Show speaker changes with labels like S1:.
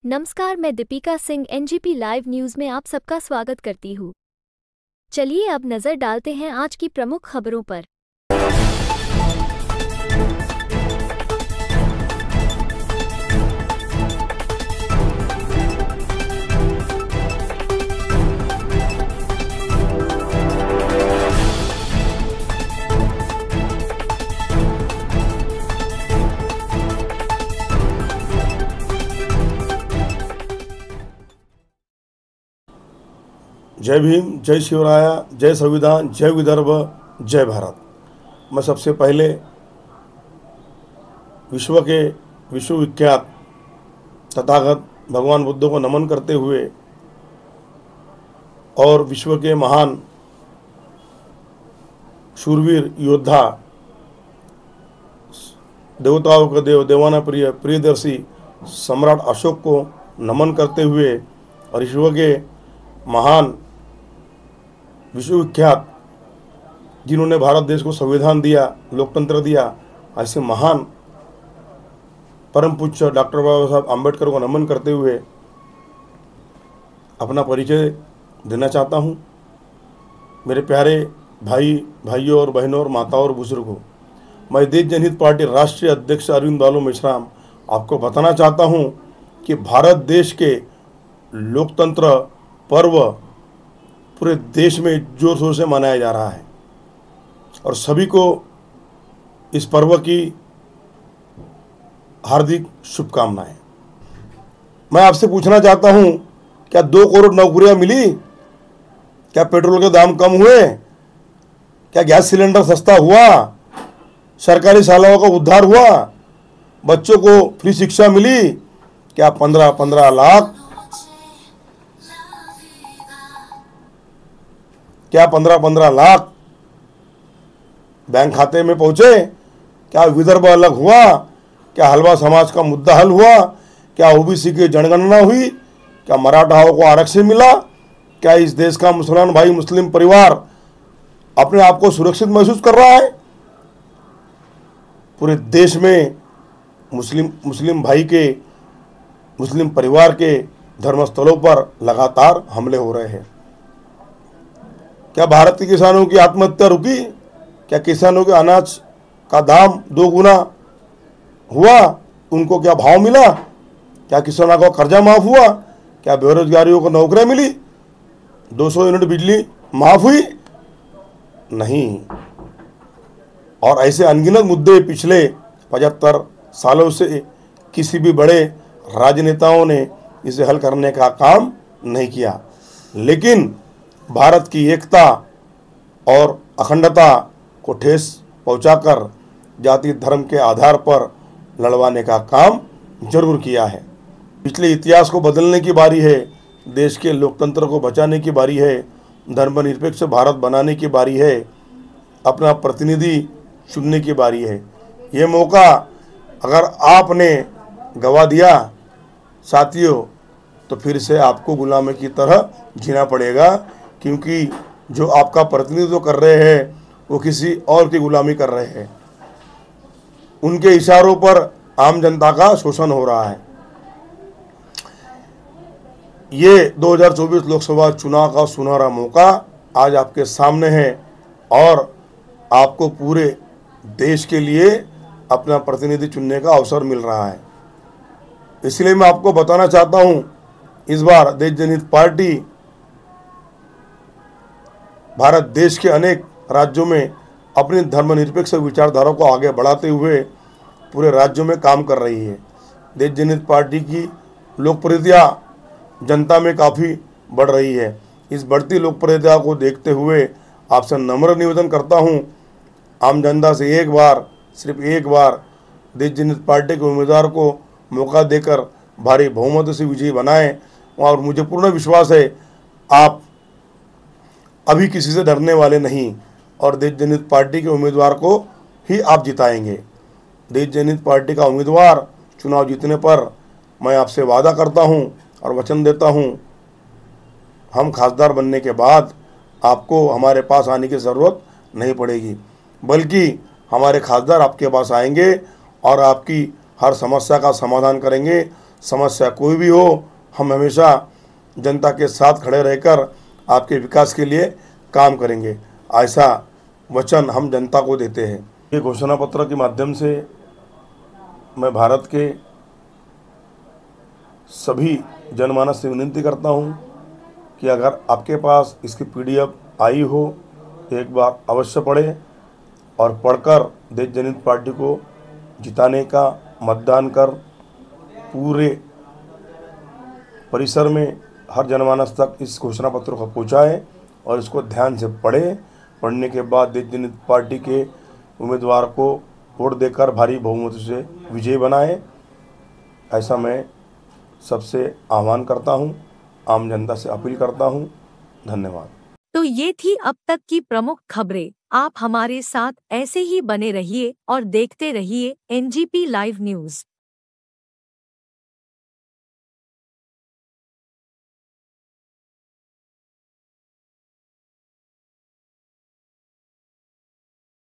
S1: नमस्कार, मैं Deepika Singh NGP live news में आप सबका स्वागत करती हूँ। चलिए अब नज़र डालते हैं आज की प्रमुख खबरों पर।
S2: जय भीम, जय शिवराया, जय संविधान, जय विदर्भ, जय भारत। मैं सबसे पहले विश्व के विश्वविख्यात तथागत भगवान बुद्ध को नमन करते हुए और विश्व के महान शूरवीर योद्धा, देवताओं के देव, देवाना प्रिय, प्रियदर्शी सम्राट अशोक को नमन करते हुए और विश्व के महान विश्वविख्यात जिन्होंने भारत देश को संविधान दिया, लोकतंत्र दिया, ऐसे महान परम पूज्य डॉक्टर बाबा साहब आम्बेडकर को नमन करते हुए अपना परिचय देना चाहता हूँ। मेरे प्यारे भाइयों और बहनों और माताओं और बुजुर्गों, मैं देश जनहित पार्टी राष्ट्रीय अध्यक्ष अरविंद बालू मेश्राम आपको बताना चाहता हूँ कि भारत देश के लोकतंत्र पर्व पूरे देश में जोर शोर से मनाया जा रहा है और सभी को इस पर्व की हार्दिक शुभकामनाएं। मैं आपसे पूछना चाहता हूं, क्या 2 करोड़ नौकरियां मिली? क्या पेट्रोल के दाम कम हुए? क्या गैस सिलेंडर सस्ता हुआ? सरकारी शालाओं का उद्धार हुआ? बच्चों को फ्री शिक्षा मिली? क्या 15-15 लाख क्या 15-15 लाख बैंक खाते में पहुंचे? क्या विदर्भ अलग हुआ? क्या हलवा समाज का मुद्दा हल हुआ? क्या ओबीसी की जनगणना हुई? क्या मराठाओं को आरक्षण मिला? क्या इस देश का मुसलमान भाई, मुस्लिम परिवार अपने आप को सुरक्षित महसूस कर रहा है? पूरे देश में मुस्लिम भाई के, मुस्लिम परिवार के धर्मस्थलों पर लगातार हमले हो रहे हैं। क्या भारत के किसानों की आत्महत्या रुकी? क्या किसानों के अनाज का दाम 2 गुना हुआ? उनको क्या भाव मिला? क्या किसानों का कर्जा माफ हुआ? क्या बेरोजगारियों को नौकरियां मिली? 200 यूनिट बिजली माफ हुई? नहीं। और ऐसे अनगिनत मुद्दे पिछले 75 सालों से किसी भी बड़े राजनेताओं ने इसे हल करने का काम नहीं किया, लेकिन भारत की एकता और अखंडता को ठेस पहुंचाकर जाति धर्म के आधार पर लड़वाने का काम जरूर किया है। पिछले इतिहास को बदलने की बारी है, देश के लोकतंत्र को बचाने की बारी है, धर्मनिरपेक्ष भारत बनाने की बारी है, अपना प्रतिनिधि चुनने की बारी है। ये मौका अगर आपने गवा दिया साथियों, तो फिर से आपको गुलामी की तरह जीना पड़ेगा, क्योंकि जो आपका प्रतिनिधित्व कर रहे हैं वो किसी और की गुलामी कर रहे हैं। उनके इशारों पर आम जनता का शोषण हो रहा है। ये 2024 लोकसभा चुनाव का सुनहरा मौका आज आपके सामने है और आपको पूरे देश के लिए अपना प्रतिनिधि चुनने का अवसर मिल रहा है। इसलिए मैं आपको बताना चाहता हूं, इस बार देश जनहित पार्टी भारत देश के अनेक राज्यों में अपनी धर्मनिरपेक्ष विचारधारा को आगे बढ़ाते हुए पूरे राज्यों में काम कर रही है। देश जनहित पार्टी की लोकप्रियता जनता में काफ़ी बढ़ रही है। इस बढ़ती लोकप्रियता को देखते हुए आपसे नम्र निवेदन करता हूं, आम जनता से एक बार, सिर्फ एक बार देश जनहित पार्टी के उम्मीदवार को मौका देकर भारी बहुमत से विजयी बनाएं और मुझे पूर्ण विश्वास है आप अभी किसी से डरने वाले नहीं और देश जनहित पार्टी के उम्मीदवार को ही आप जिताएंगे। देश जनहित पार्टी का उम्मीदवार चुनाव जीतने पर मैं आपसे वादा करता हूं और वचन देता हूं, हम खासदार बनने के बाद आपको हमारे पास आने की ज़रूरत नहीं पड़ेगी, बल्कि हमारे खासदार आपके पास आएंगे और आपकी हर समस्या का समाधान करेंगे, समस्या कोई भी हो, हम हमेशा जनता के साथ खड़े रहकर आपके विकास के लिए काम करेंगे, ऐसा वचन हम जनता को देते हैं। ये घोषणा पत्र के माध्यम से मैं भारत के सभी जनमानस से विनती करता हूं कि अगर आपके पास इसकी PDF आई हो, एक बार अवश्य पढ़ें और पढ़कर देश जनहित पार्टी को जिताने का मतदान कर पूरे परिसर में हर जनमानस तक इस घोषणा पत्र को पहुँचाएँ और इसको ध्यान से पढ़ें। पढ़ने के बाद देश जनहित पार्टी के उम्मीदवार को वोट देकर भारी बहुमत से विजयी बनाएं, ऐसा मैं सबसे आह्वान करता हूं, आम जनता से अपील करता हूं। धन्यवाद।
S3: तो ये थी अब तक की प्रमुख खबरें। आप हमारे साथ ऐसे ही बने रहिए और देखते रहिए NGP लाइव न्यूज़।